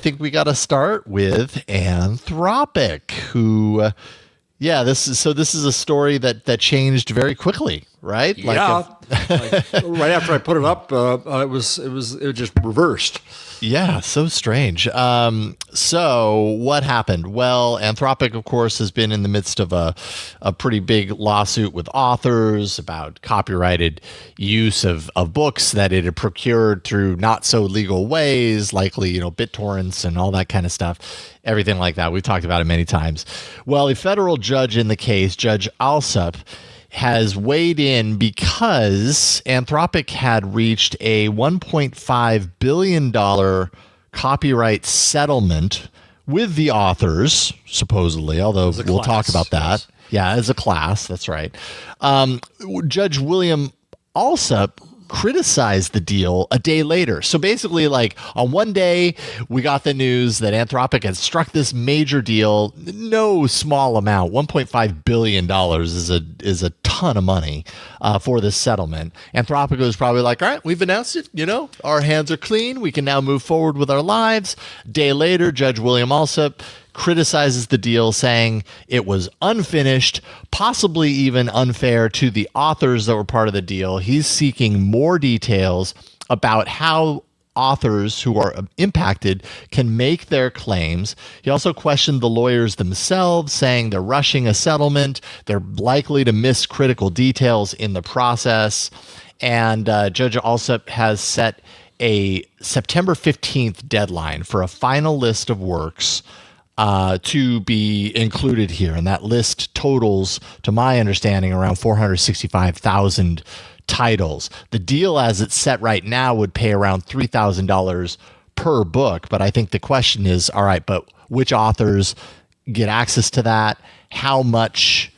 think we got to start with Anthropic, who, this is a story that changed very quickly, right? Right after I put it up, it just reversed. Yeah, so strange. So what happened? Well, Anthropic, of course, has been in the midst of a pretty big lawsuit with authors about copyrighted use of books that it had procured through not so legal ways, likely, BitTorrents and all that kind of stuff, everything like that. We've talked about it many times. Well, a federal judge in the case, Judge Alsup, has weighed in because Anthropic had reached a $1.5 billion copyright settlement with the authors, supposedly, although we'll talk about that. Yes. Yeah, as a class, that's right. Judge William Alsup criticized the deal a day later. So basically, on one day, we got the news that Anthropic had struck this major deal. No small amount, $1.5 billion is a ton of money for this settlement. Anthropic was probably like, all right, we've announced it. Our hands are clean. We can now move forward with our lives. A day later, Judge William Alsup criticizes the deal, saying it was unfinished, possibly even unfair to the authors that were part of the deal. He's seeking more details about how authors who are impacted can make their claims. He also questioned the lawyers themselves, saying they're rushing a settlement, they're likely to miss critical details in the process. And Judge Alsup has set a September 15th deadline for a final list of works to be included here. And that list totals, to my understanding, around 465,000 titles. The deal as it's set right now would pay around $3,000 per book. But I think the question is, all right, but which authors get access to that? How much,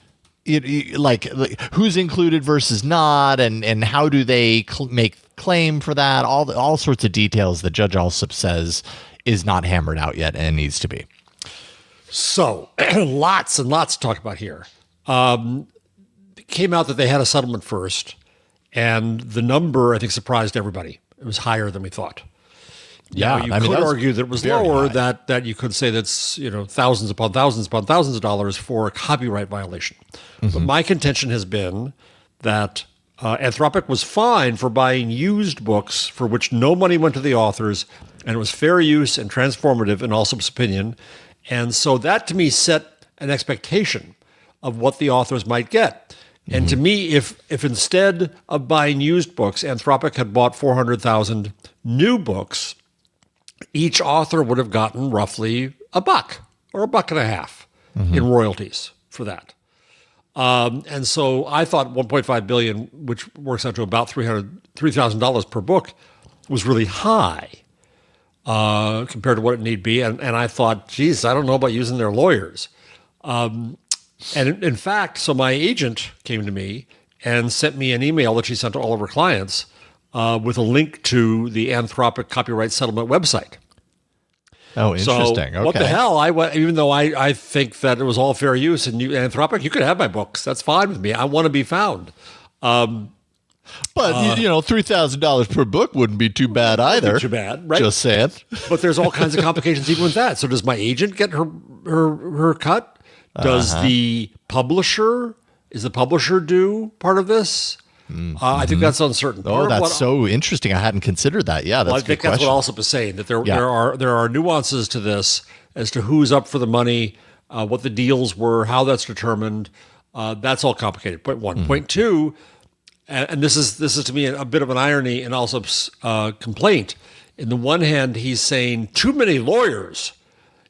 who's included versus not? And how do they make claim for that? All sorts of details that Judge Alsup says is not hammered out yet and needs to be. So, lots and lots to talk about here. It came out that they had a settlement first, and the number, I think, surprised everybody. It was higher than we thought. Yeah, you could argue that it was lower, that you could say that's thousands upon thousands upon thousands of dollars for a copyright violation. Mm-hmm. But my contention has been that Anthropic was fined for buying used books for which no money went to the authors, and it was fair use and transformative in Alsup's opinion. And so that, to me, set an expectation of what the authors might get. And mm-hmm. to me, if instead of buying used books, Anthropic had bought 400,000 new books, each author would have gotten roughly $1 or $1.50 mm-hmm. in royalties for that. And so I thought $1.5 billion, which works out to about $3,000 per book, was really high. Compared to what it need be. And I thought, geez, I don't know about using their lawyers. And in fact, so my agent came to me and sent me an email that she sent to all of her clients with a link to the Anthropic copyright settlement website. Oh, interesting. So what the hell? Even though I think that it was all fair use and Anthropic, you could have my books. That's fine with me. I want to be found. But, $3,000 per book wouldn't be too bad either. Not too bad, right? Just saying. But there's all kinds of complications even with that. So does my agent get her cut? Does the publisher do part of this? Mm-hmm. I think that's uncertain. That's so interesting. I hadn't considered that. Yeah, that's a good question. That's what Alsup is saying, that there are nuances to this as to who's up for the money, what the deals were, how that's determined. That's all complicated. Point one. Mm-hmm. Point two, and this is to me a bit of an irony in Alsup's complaint. In the one hand, he's saying too many lawyers.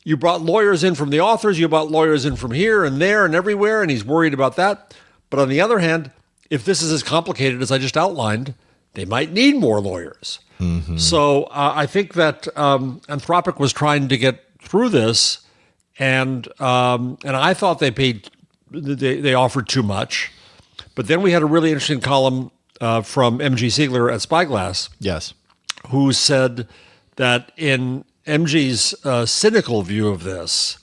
You brought lawyers in from the authors, you brought lawyers in from here and there and everywhere, and he's worried about that. But on the other hand, if this is as complicated as I just outlined, they might need more lawyers. Mm-hmm. So I think that Anthropic was trying to get through this, and I thought they offered too much. But then we had a really interesting column from MG Siegler at Spyglass. Yes. Who said that in MG's cynical view of this,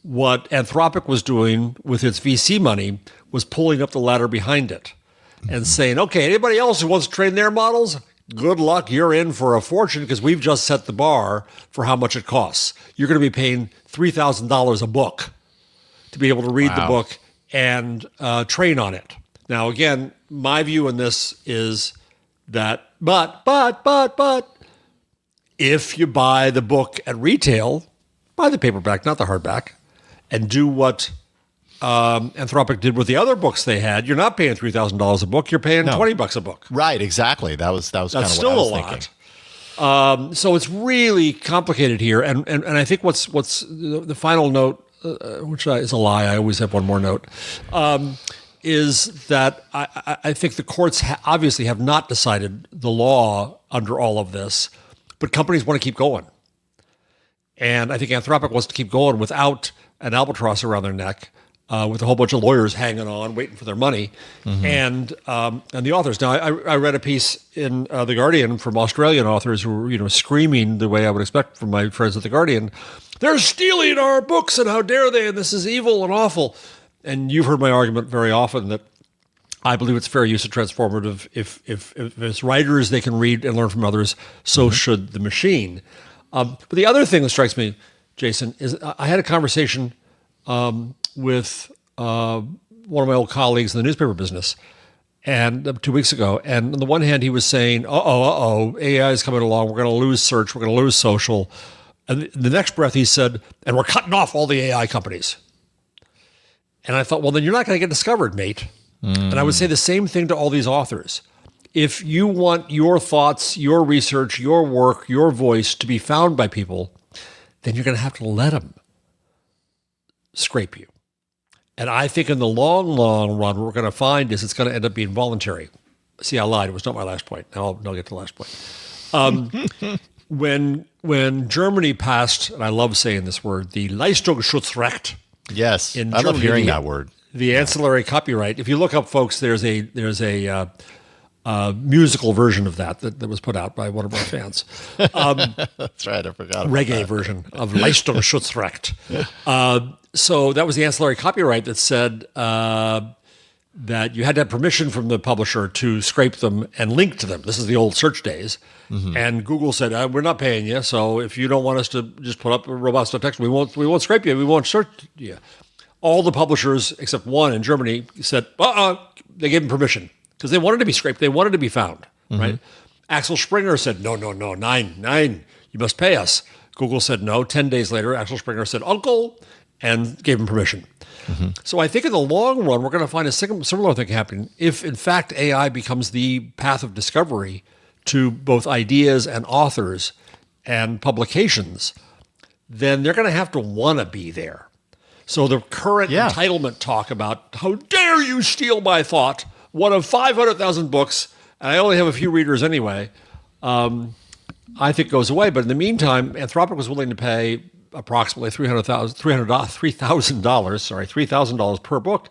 what Anthropic was doing with its VC money was pulling up the ladder behind it and saying, okay, anybody else who wants to train their models, good luck. You're in for a fortune because we've just set the bar for how much it costs. You're going to be paying $3,000 a book to be able to read the book and train on it. Now, again, my view on this is that, but, if you buy the book at retail, buy the paperback, not the hardback, and do what Anthropic did with the other books they had, you're not paying $3,000 a book. You're paying $20 a book. Right, exactly. That was kind of what still I was a thinking. lot. So it's really complicated here, and I think what's the final note, which is a lie. I always have one more note. Is that I think the courts obviously have not decided the law under all of this, but companies want to keep going. And I think Anthropic wants to keep going without an albatross around their neck, with a whole bunch of lawyers hanging on, waiting for their money, and the authors. Now, I read a piece in The Guardian from Australian authors who were screaming the way I would expect from my friends at The Guardian, they're stealing our books and how dare they, and this is evil and awful. And you've heard my argument very often that I believe it's fair use of transformative. If it's writers, they can read and learn from others, so should the machine. But the other thing that strikes me, Jason, is I had a conversation with one of my old colleagues in the newspaper business, and 2 weeks ago. And on the one hand, he was saying, AI is coming along. We're going to lose search. We're going to lose social. And the next breath, he said, and we're cutting off all the AI companies. And I thought, well, then you're not going to get discovered, mate. And I would say the same thing to all these authors. If you want your thoughts, your research, your work, your voice to be found by people, then you're going to have to let them scrape you. And I think in the long, long run, what we're going to find is it's going to end up being voluntary. See, I lied. It was not my last point. Now I'll get to the last point. When Germany passed, and I love saying this word, the Leistungsschutzrecht. Yes, In I love Germany, hearing that word. The ancillary copyright. If you look up, folks, there's a musical version of that was put out by one of our fans. That's right, I forgot about Reggae that. version of Leistungsschutzrecht. So that was the ancillary copyright that said that you had to have permission from the publisher to scrape them and link to them. This is the old search days. And Google said, we're not paying you, so if you don't want us to just put up robots.txt, we won't scrape you, we won't search you. All the publishers, except one in Germany, said, they gave them permission because they wanted to be scraped, they wanted to be found, right? Axel Springer said, no, nine, you must pay us. Google said no. 10 days later, Axel Springer said, uncle, and gave him permission. So I think in the long run, we're going to find a similar thing happening. If, in fact, AI becomes the path of discovery to both ideas and authors and publications, then they're going to have to want to be there. So the current entitlement talk about, how dare you steal my thought, one of 500,000 books, and I only have a few readers anyway, I think goes away. But in the meantime, Anthropic was willing to pay approximately $3,000 per book,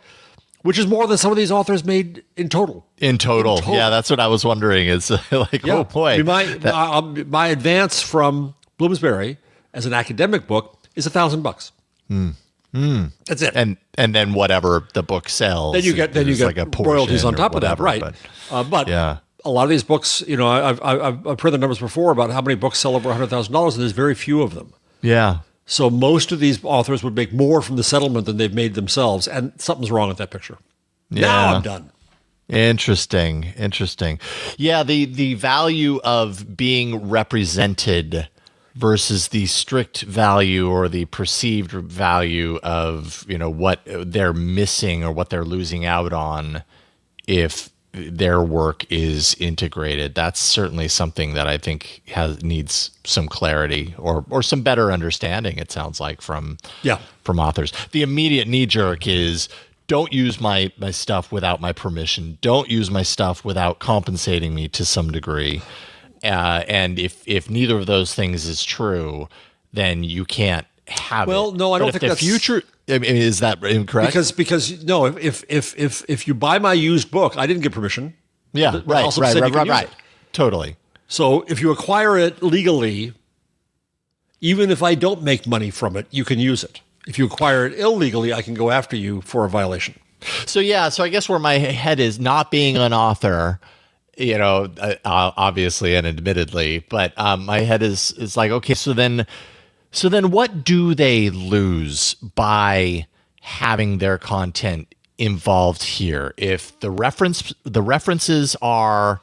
which is more than some of these authors made in total. In total. Yeah, that's what I was wondering. Is oh boy. My advance from Bloomsbury as an academic book is $1,000. That's it. And then whatever the book sells, then you get like a royalties on top whatever, of that, right? But yeah. A lot of these books, I've heard the numbers before about how many books sell over $100,000, and there's very few of them. Yeah. So most of these authors would make more from the settlement than they've made themselves, and something's wrong with that picture. Yeah. Now I'm done. Interesting. Yeah, the value of being represented versus the strict value or the perceived value of, what they're missing or what they're losing out on if their work is integrated. That's certainly something that I think needs some clarity or some better understanding, it sounds like, from authors. The immediate knee jerk is, don't use my stuff without my permission. Don't use my stuff without compensating me to some degree. And if neither of those things is true, then you can't have it. Well, no, I don't think that's future. I mean, is that incorrect? Because no, if you buy my used book, I didn't get permission. Yeah, right. Totally. So if you acquire it legally, even if I don't make money from it, you can use it. If you acquire it illegally, I can go after you for a violation. So I guess where my head is, not being an author, obviously and admittedly, but my head is like, okay, so then what do they lose by having their content involved here? If the references are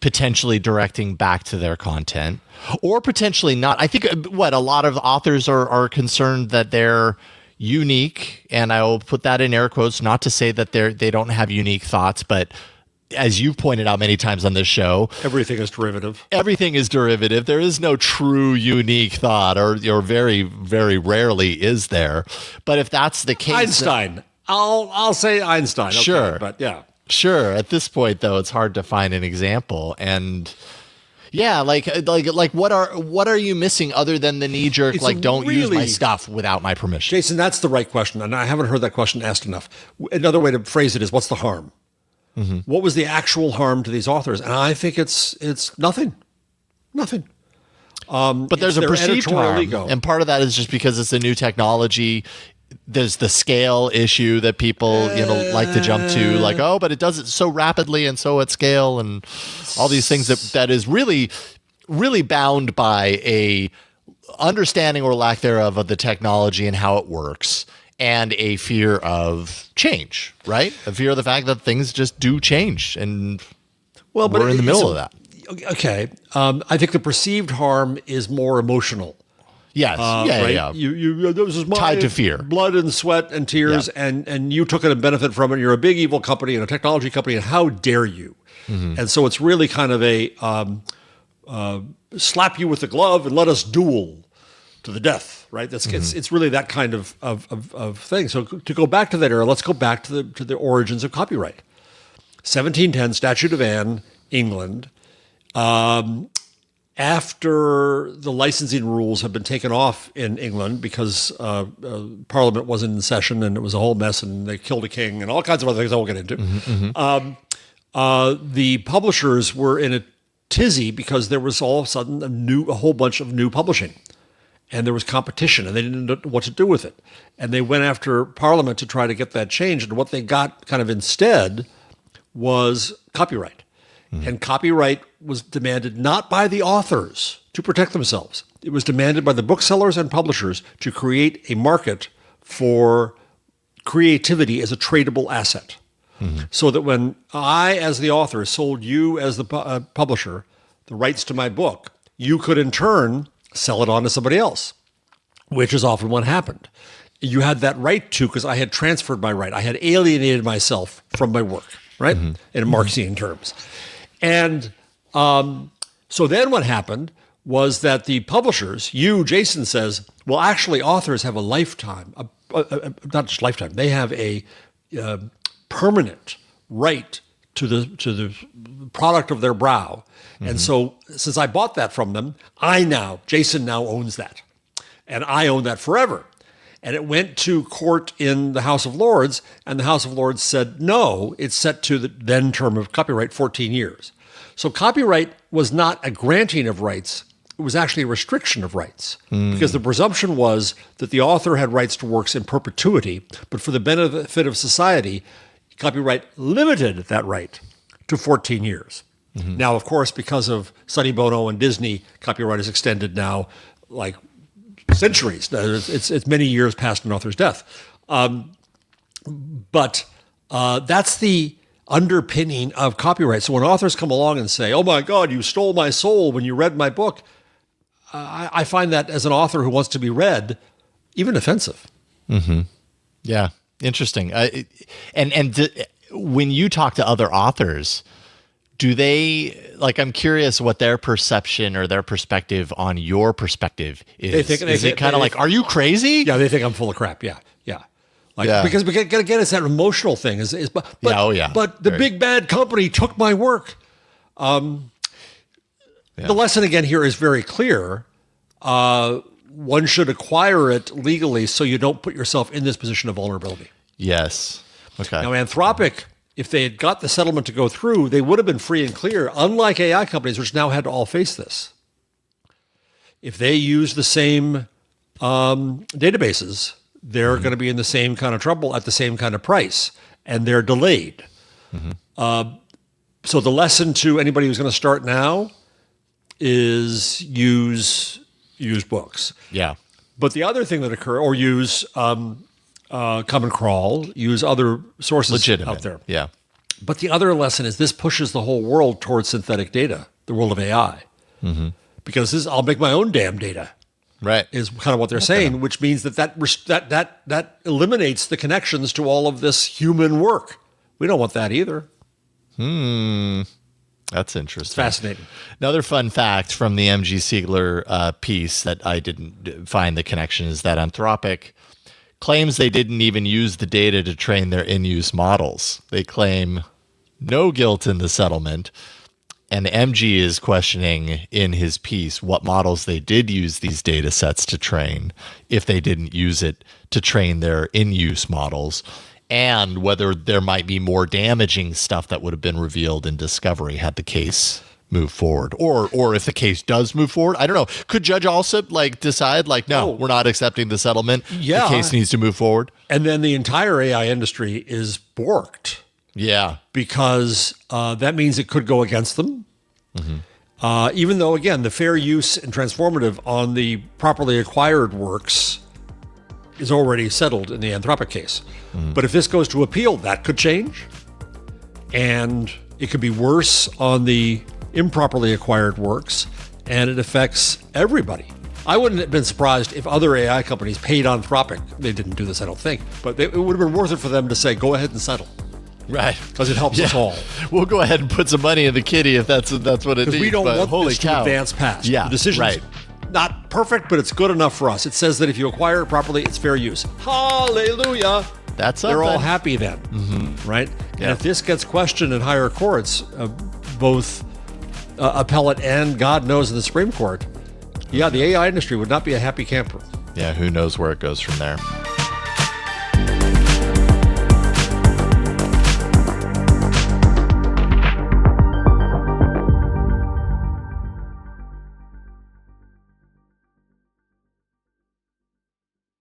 potentially directing back to their content, or potentially not. I think what a lot of authors are concerned that they're unique, and I will put that in air quotes, not to say that they don't have unique thoughts, but as you've pointed out many times on this show, everything is derivative. Everything is derivative. There is no true unique thought, or very, very rarely is there. But if that's the case, Einstein. I'll say Einstein. Okay, sure, but yeah, sure. At this point, though, it's hard to find an example, and yeah, like what are you missing other than the knee jerk? Like, don't use my stuff without my permission. Jason, that's the right question, and I haven't heard that question asked enough. Another way to phrase it is, what's the harm? Mm-hmm. What was the actual harm to these authors? And I think it's nothing. But there's a perceived harm, ego. And part of that is just because it's a new technology. There's the scale issue that people like to jump to, like, oh, but it does it so rapidly and so at scale, and all these things that is really, really bound by a understanding or lack thereof of the technology and how it works. And a fear of change, right? A fear of the fact that things just do change, and we're in the middle of that. Okay, I think the perceived harm is more emotional. Yes, right? yeah. This is my tied to fear, blood and sweat and tears, and you took it and benefit from it. You're a big evil company and a technology company, and how dare you? Mm-hmm. And so it's really kind of a slap you with the glove and let us duel to the death, right? It's really that kind of thing. So to go back to that era, let's go back to the origins of copyright. 1710, Statute of Anne, England. After the licensing rules have been taken off in England because Parliament wasn't in session and it was a whole mess, and they killed a king and all kinds of other things I won't get into. Mm-hmm. The publishers were in a tizzy because there was all of a sudden a whole bunch of new publishing. And there was competition, and they didn't know what to do with it. And they went after Parliament to try to get that changed. And what they got kind of instead was copyright. Mm-hmm. And copyright was demanded not by the authors to protect themselves. It was demanded by the booksellers and publishers to create a market for creativity as a tradable asset. Mm-hmm. So that when I, as the author, sold you as the publisher the rights to my book, you could in turn sell it on to somebody else, which is often what happened. You had that right to, because I had transferred my right. I had alienated myself from my work, right? Mm-hmm. In Marxian terms. And so then what happened was that the publishers, Jason says, well, actually authors have a lifetime, not just lifetime, they have a permanent right to the product of their brow. Mm-hmm. And so since I bought that from them, Jason now owns that. And I own that forever. And it went to court in the House of Lords, and the House of Lords said, no, it's set to the then term of copyright, 14 years. So copyright was not a granting of rights, it was actually a restriction of rights. Because the presumption was that the author had rights to works in perpetuity, but for the benefit of society, copyright limited that right to 14 years. Mm-hmm. Now, of course, because of Sonny Bono and Disney, copyright is extended now like centuries. It's many years past an author's death. But that's the underpinning of copyright. So when authors come along and say, oh my God, you stole my soul when you read my book, I find that as an author who wants to be read, even offensive. Mm-hmm. Yeah, interesting. When you talk to other authors, do they, like, I'm curious what their perception or their perspective on your perspective is. Is it kind of like, are you crazy? Yeah, they think I'm full of crap. Yeah. Because again, it's that emotional thing. But the big bad company took my work. The lesson again here is very clear. One should acquire it legally so you don't put yourself in this position of vulnerability. Yes. Okay. Now, Anthropic, if they had got the settlement to go through, they would have been free and clear, unlike AI companies, which now had to all face this. If they use the same databases, they're going to be in the same kind of trouble at the same kind of price, and they're delayed. Mm-hmm. So the lesson to anybody who's going to start now is use books. Yeah. But the other thing that occurs, or use Common Crawl, use other sources Legitimate. out there. Yeah. But the other lesson is this pushes the whole world towards synthetic data, the world of AI. Because I'll make my own damn data. Right. Is kind of what they're saying, which means that eliminates the connections to all of this human work. We don't want that either. That's interesting. Fascinating. Another fun fact from the MG Siegler piece that I didn't find the connection is that Anthropic claims they didn't even use the data to train their in-use models. They claim no guilt in the settlement. And MG is questioning in his piece what models they did use these data sets to train, if they didn't use it to train their in-use models, and whether there might be more damaging stuff that would have been revealed in discovery had the case moved forward. Or if the case does move forward, I don't know. Could Judge Alsup decide no, we're not accepting the settlement. Yeah. The case needs to move forward. And then the entire AI industry is borked. Yeah. Because that means it could go against them. Even though, again, the fair use and transformative on the properly acquired works is already settled in the Anthropic case. But if this goes to appeal, that could change. And it could be worse on the improperly acquired works, and it affects everybody. I wouldn't have been surprised if other AI companies paid Anthropic. They didn't do this, I don't think. But it would have been worth it for them to say, go ahead and settle. Right. Because it helps us all. We'll go ahead and put some money in the kitty if that's what it needs. Because we don't want holy this cow. to advance past. Yeah, The decision's right. not perfect, but it's good enough for us. It says that if you acquire it properly, it's fair use. Hallelujah. That's something. They're all happy then, right? Yeah. And if this gets questioned in higher courts, both appellate and God knows in the Supreme Court, the AI industry would not be a happy camper. Yeah, who knows where it goes from there.